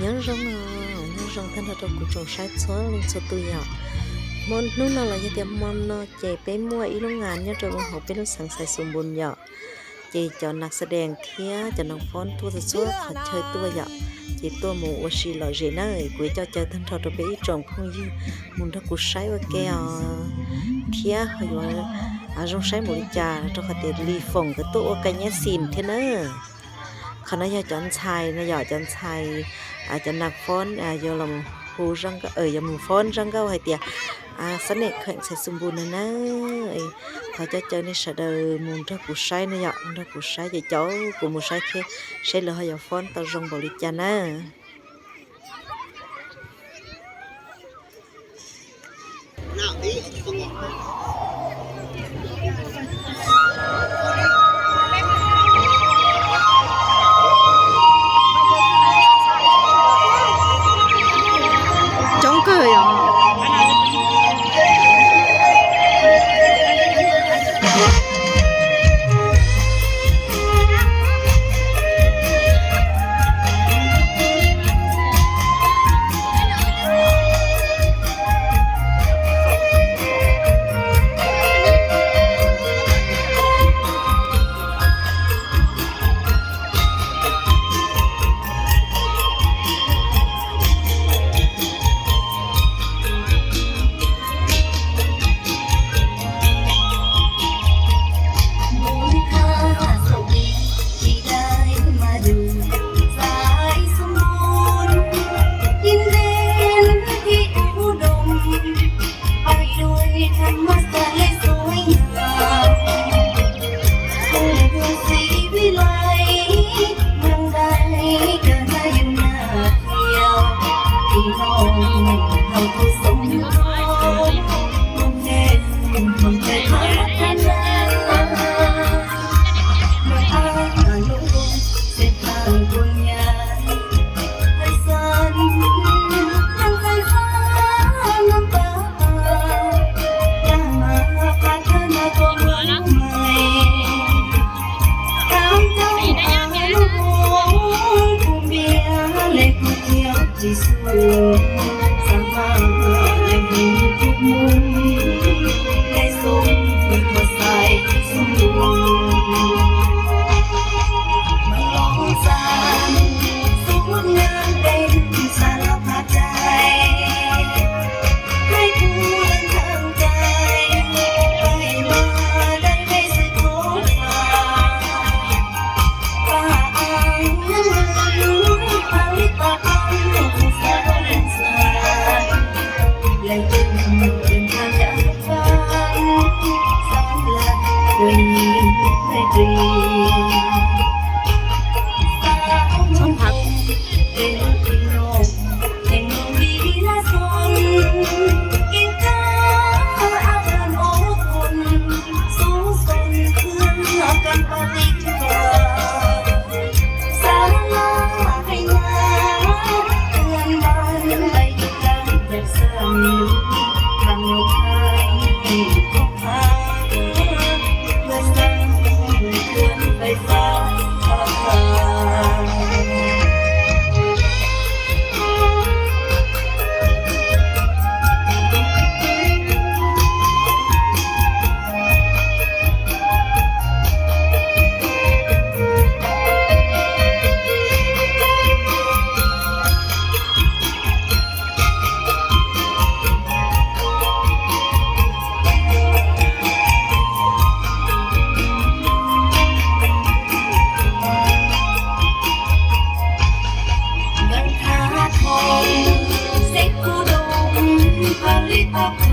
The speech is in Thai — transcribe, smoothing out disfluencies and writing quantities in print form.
nhớ rong thân thật của trồng sai số lên số tuổi à mónนู้นlà cái tiệm món nó chạyไปมั่วอีโรงงานเนี่ยจนมันหอบเป็นสังสรรค์สมบูรณ์เหยาะจีจอนักแสดงเทียจะน้องฟ้อนตัวสวยขัดเชยตัวเหยาะจีตัวหมูอชีหล่อเจน่ากุ้ยเจ้าเจอท่านทอดไปอีจอมคงยืมุนทักกุใช้ว่าแกเทียเขาอยู่จงใช้หมูลิจ่าเจ้าขัดเตลีฟงกับตัวกันเนี่ยสินเทนเนอร์คณะยาจันชัยนะยาจันชัยอาจจะนักฟ้อนยาลำหูรังก็ยาหมูฟ้อนรังก็ให้เตียสนิทแข่งใส่สมบูรณ์นะเขาจะเจอในสะเดอมุนทักกุใช้นะยามุนทักกุใช้จะเจ้ากุมุใช้แค่ใช้เลยให้ยาฟ้อนตรงบริจานะ chống cười à Hãy subscribe cho kênh Ghiền Mì Gõ để không bỏ lỡ